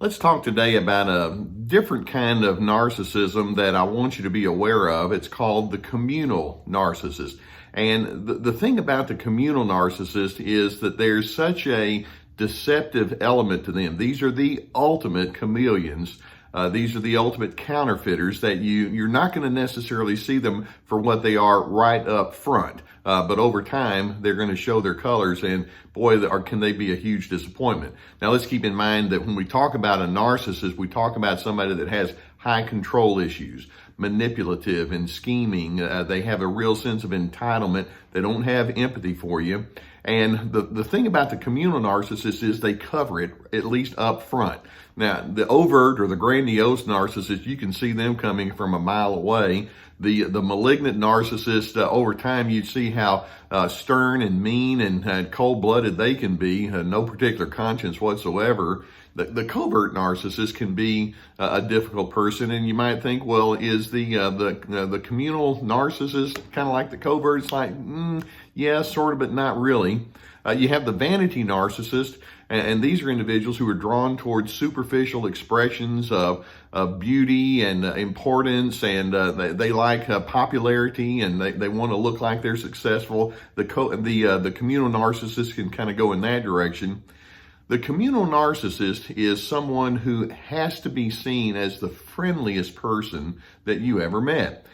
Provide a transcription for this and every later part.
Let's talk today about a different kind of narcissism that I want you to be aware of. It's called the communal narcissist. And the thing about the communal narcissist is that there's such a deceptive element to them. These are the ultimate chameleons. These are the ultimate counterfeiters that you're not going to necessarily see them for what they are right up front. But over time, they're going to show their colors, and boy, can they be a huge disappointment. Now, let's keep in mind that when we talk about a narcissist, we talk about somebody that has high control issues, manipulative and scheming. They have a real sense of entitlement. They don't have empathy for you. And the thing about the communal narcissist is they cover it, at least up front. Now, the overt or the grandiose narcissist, you can see them coming from a mile away. The malignant narcissist, over time, you'd see how stern and mean and cold-blooded they can be, no particular conscience whatsoever. The covert narcissist can be a difficult person, and you might think, well, is the communal narcissist kind of like the covert? It's like, yeah, sort of, but not really. You have the vanity narcissist, and these are individuals who are drawn towards superficial expressions of beauty and importance, and they like popularity, and they want to look like they're successful. The communal narcissist can kind of go in that direction. The communal narcissist is someone who has to be seen as the friendliest person that you ever met.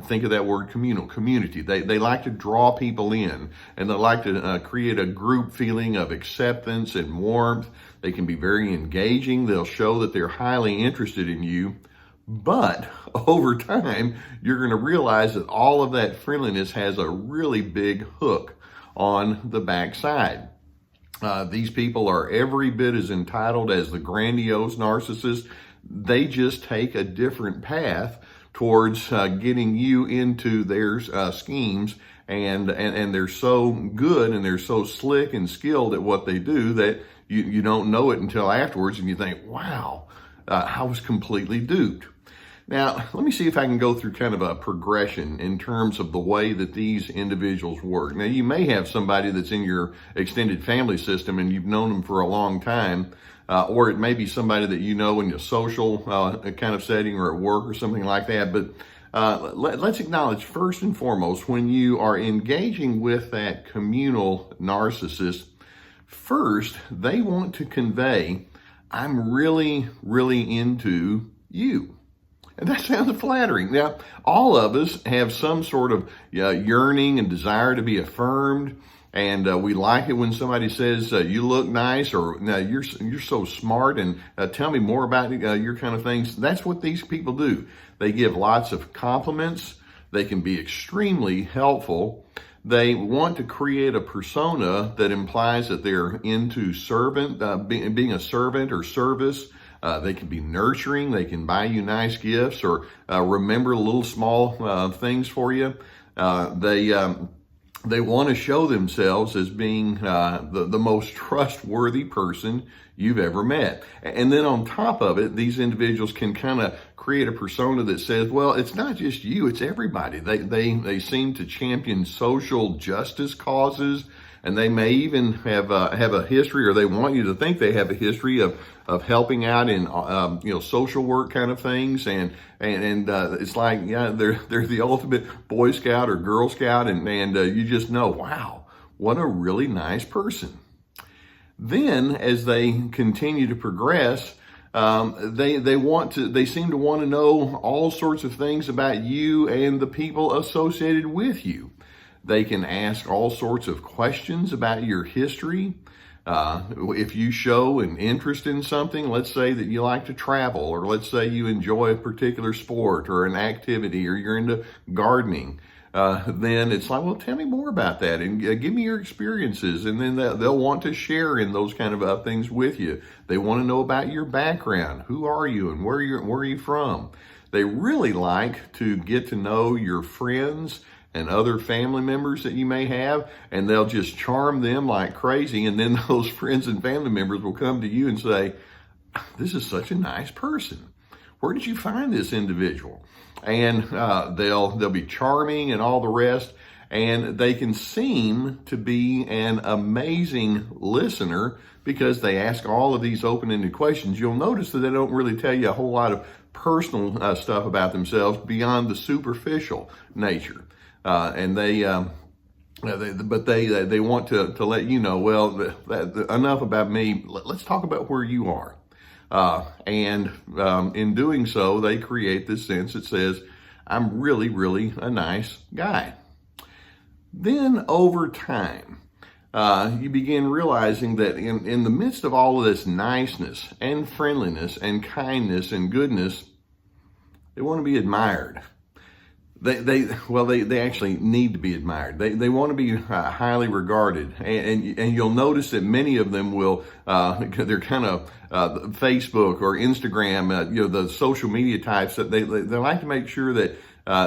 Think of that word communal, community. They like to draw people in, and they like to create a group feeling of acceptance and warmth. They can be very engaging. They'll show that they're highly interested in you. But over time, you're going to realize that all of that friendliness has a really big hook on the backside. These people are every bit as entitled as the grandiose narcissist. They just take a different path towards getting you into their schemes, and they're so good and they're so slick and skilled at what they do that you don't know it until afterwards, and you think, wow, I was completely duped. Now, let me see if I can go through kind of a progression in terms of the way that these individuals work. Now, you may have somebody that's in your extended family system and you've known them for a long time, or it may be somebody that you know in a social kind of setting or at work or something like that. But let's acknowledge first and foremost, when you are engaging with that communal narcissist, first, they want to convey, I'm really, really into you. And that sounds flattering. Now, all of us have some sort of yearning and desire to be affirmed, and we like it when somebody says, you look nice, or you're so smart, and tell me more about your kind of things. That's what these people do. They give lots of compliments. They can be extremely helpful. They want to create a persona that implies that they're into being a servant or service. They can be nurturing. They can buy you nice gifts or remember little small things for you. They want to show themselves as being the most trustworthy person you've ever met. And then on top of it, these individuals can kind of create a persona that says, well, it's not just you, it's everybody. They seem to champion social justice causes, and they may even have a history, or they want you to think they have a history of helping out in social work kind of things, and it's like, yeah, they're the ultimate Boy Scout or Girl Scout, and you just know, wow, what a really nice person. Then as they continue to progress, they seem to want to know all sorts of things about you and the people associated with you. They can ask all sorts of questions about your history. If you show an interest in something, let's say that you like to travel, or let's say you enjoy a particular sport or an activity, or you're into gardening, then it's like, well, tell me more about that, and give me your experiences. And then they'll want to share in those kind of things with you. They want to know about your background. Who are you, and where are you from? They really like to get to know your friends and other family members that you may have, and they'll just charm them like crazy. And then those friends and family members will come to you and say, this is such a nice person. Where did you find this individual? And they'll be charming and all the rest. And they can seem to be an amazing listener because they ask all of these open-ended questions. You'll notice that they don't really tell you a whole lot of personal stuff about themselves beyond the superficial nature. And they want to let you know, well, enough about me. Let's talk about where you are. In doing so, they create this sense that says, I'm really, really a nice guy. Then over time, you begin realizing that in the midst of all of this niceness and friendliness and kindness and goodness, they want to be admired. They actually need to be admired. They want to be highly regarded, and you'll notice that many of them will. They're kind of Facebook or Instagram, the social media types that they like to make sure that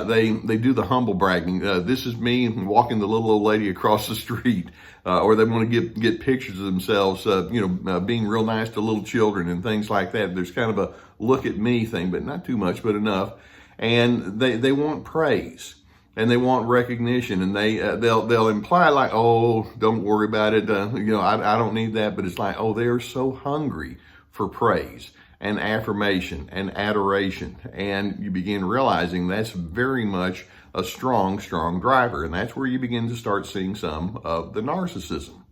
they do the humble bragging. This is me walking the little old lady across the street, or they want to get pictures of themselves, being real nice to little children and things like that. There's kind of a look at me thing, but not too much, but enough. And they want praise and they want recognition, and they'll imply like, oh, don't worry about it. I don't need that. But it's like, oh, they're so hungry for praise and affirmation and adoration. And you begin realizing that's very much a strong, strong driver. And that's where you begin to start seeing some of the narcissism.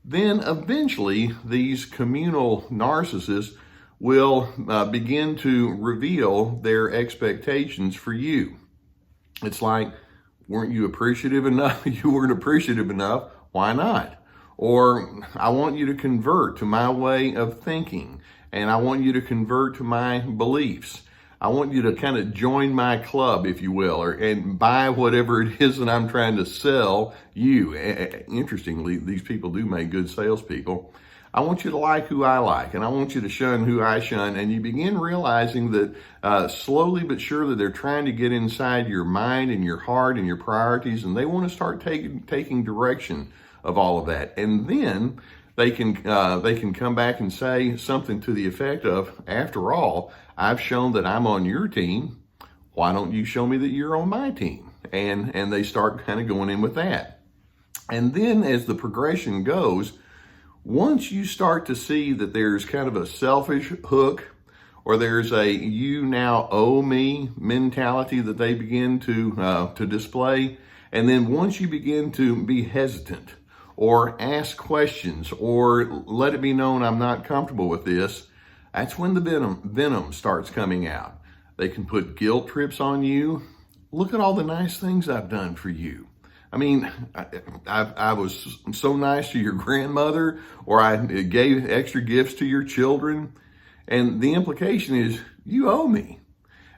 Then eventually these communal narcissists will begin to reveal their expectations for you. It's like, weren't you appreciative enough? You weren't appreciative enough. Why not? Or, I want you to convert to my way of thinking, and I want you to convert to my beliefs. I want you to kind of join my club, if you will, and buy whatever it is that I'm trying to sell you. Interestingly, these people do make good salespeople. I want you to like who I like, and I want you to shun who I shun. And you begin realizing that slowly but surely they're trying to get inside your mind and your heart and your priorities, and they want to start taking direction of all of that. And then they can come back and say something to the effect of, after all, I've shown that I'm on your team. Why don't you show me that you're on my team? And they start kind of going in with that. And then as the progression goes, once you start to see that there's kind of a selfish hook, or there's a you now owe me mentality that they begin to display, and then once you begin to be hesitant or ask questions or let it be known I'm not comfortable with this, that's when the venom starts coming out. They can put guilt trips on you. Look at all the nice things I've done for you. I mean, I was so nice to your grandmother, or I gave extra gifts to your children. And the implication is, you owe me.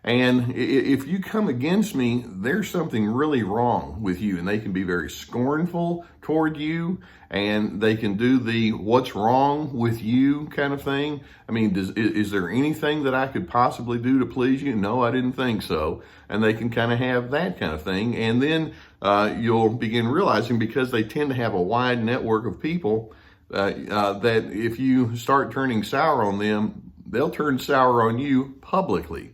And if you come against me, there's something really wrong with you. And they can be very scornful toward you, and they can do the what's wrong with you kind of thing. I mean, is there anything that I could possibly do to please you? No, I didn't think so. And they can kind of have that kind of thing. And then you'll begin realizing, because they tend to have a wide network of people, that if you start turning sour on them, they'll turn sour on you publicly.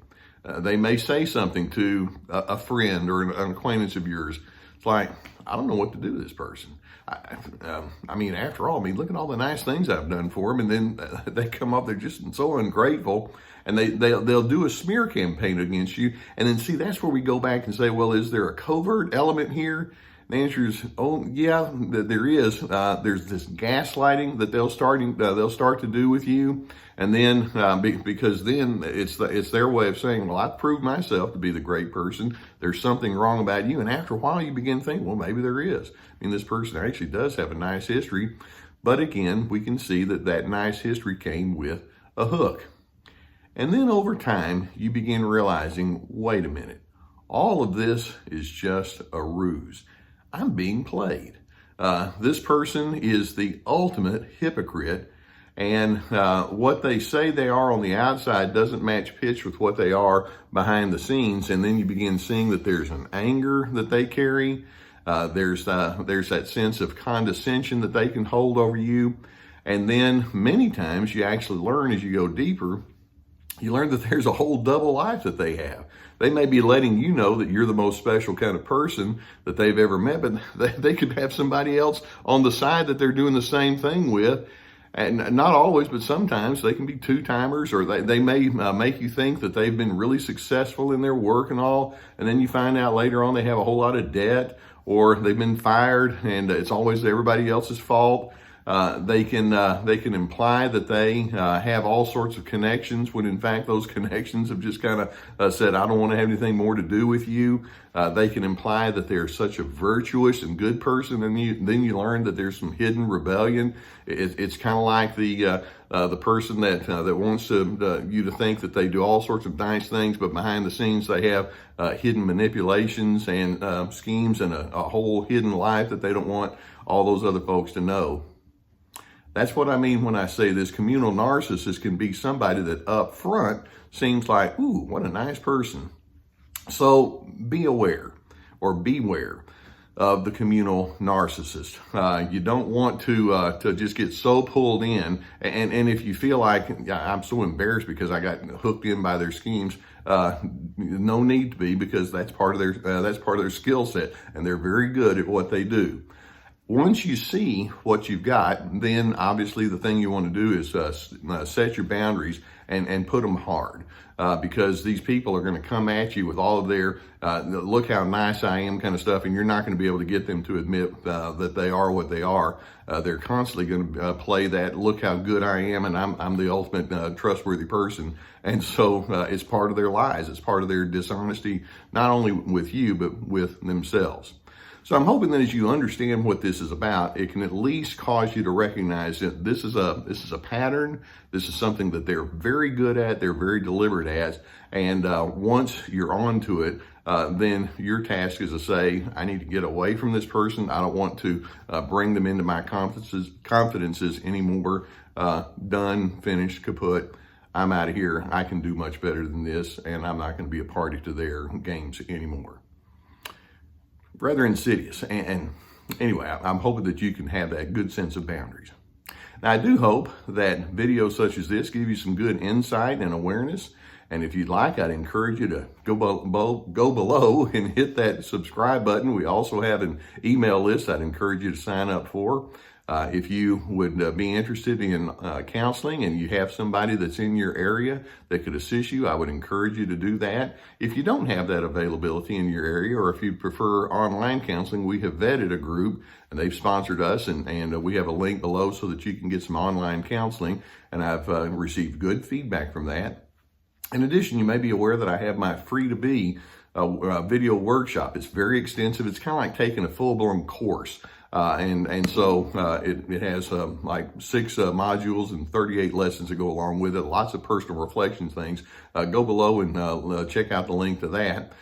They may say something to a friend or an acquaintance of yours. It's like, I don't know what to do to this person. After all, look at all the nice things I've done for them. And then they come up, they're just so ungrateful. And they'll do a smear campaign against you. And then see, that's where we go back and say, well, is there a covert element here? The answer is, oh yeah, there is. There's this gaslighting that they'll start to do with you, and then because then it's their way of saying, well, I've proved myself to be the great person. There's something wrong about you, and after a while, you begin thinking, well, maybe there is. This person actually does have a nice history, but again, we can see that nice history came with a hook, and then over time, you begin realizing, wait a minute, all of this is just a ruse. I'm being played. This person is the ultimate hypocrite, and what they say they are on the outside doesn't match pitch with what they are behind the scenes. And then you begin seeing that there's an anger that they carry. There's that sense of condescension that they can hold over you. And then many times you actually learn, as you go deeper, you learn that there's a whole double life that they have. They may be letting you know that you're the most special kind of person that they've ever met, but they could have somebody else on the side that they're doing the same thing with. And not always, but sometimes they can be two-timers, or they may make you think that they've been really successful in their work and all, and then you find out later on they have a whole lot of debt, or they've been fired and it's always everybody else's fault. They can imply that they have all sorts of connections when in fact those connections have just kind of said, I don't want to have anything more to do with you. They can imply that they're such a virtuous and good person, and then you learn that there's some hidden rebellion. It's kind of like the person that wants you to think that they do all sorts of nice things, but behind the scenes they have hidden manipulations and schemes and a whole hidden life that they don't want all those other folks to know. That's what I mean when I say this communal narcissist can be somebody that up front seems like, ooh, what a nice person. So be aware, or beware of the communal narcissist. You don't want to just get so pulled in, and if you feel like I'm so embarrassed because I got hooked in by their schemes, no need to be, because that's part of their skill set, and they're very good at what they do. Once you see what you've got, then obviously the thing you want to do is set your boundaries and put them hard, because these people are going to come at you with all of their look how nice I am kind of stuff, and you're not going to be able to get them to admit that they are what they are. They're constantly going to play that look how good I am, and I'm the ultimate trustworthy person. And so it's part of their lies. It's part of their dishonesty, not only with you, but with themselves. So I'm hoping that as you understand what this is about, it can at least cause you to recognize that this is a pattern. This is something that they're very good at, they're very deliberate at, and once you're onto it, then your task is to say, I need to get away from this person. I don't want to bring them into my confidences anymore. Done, finished, kaput. I'm out of here. I can do much better than this, and I'm not going to be a party to their games anymore. Rather insidious. And anyway, I'm hoping that you can have that good sense of boundaries. Now, I do hope that videos such as this give you some good insight and awareness. And if you'd like, I'd encourage you to go below and hit that subscribe button. We also have an email list I'd encourage you to sign up for. If you would be interested in counseling and you have somebody that's in your area that could assist you, I would encourage you to do that. If you don't have that availability in your area, or if you prefer online counseling, we have vetted a group and they've sponsored us, and we have a link below so that you can get some online counseling, and I've received good feedback from that. In addition, you may be aware that I have my free-to-be video workshop. It's very extensive. It's kind of like taking a full-blown course. And so it has like 6 modules and 38 lessons that go along with it. Lots of personal reflection things. Go below and check out the link to that.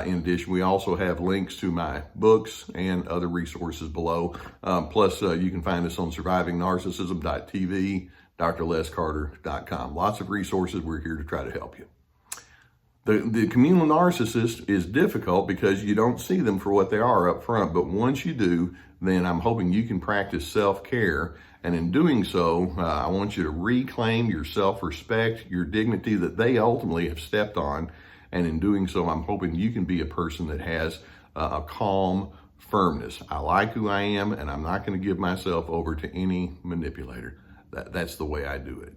In addition, we also have links to my books and other resources below. Plus, you can find us on survivingnarcissism.tv, drlescarter.com. Lots of resources. We're here to try to help you. The communal narcissist is difficult because you don't see them for what they are up front. But once you do, then I'm hoping you can practice self-care. And in doing so, I want you to reclaim your self-respect, your dignity that they ultimately have stepped on. And in doing so, I'm hoping you can be a person that has a calm firmness. I like who I am, and I'm not going to give myself over to any manipulator. That's the way I do it.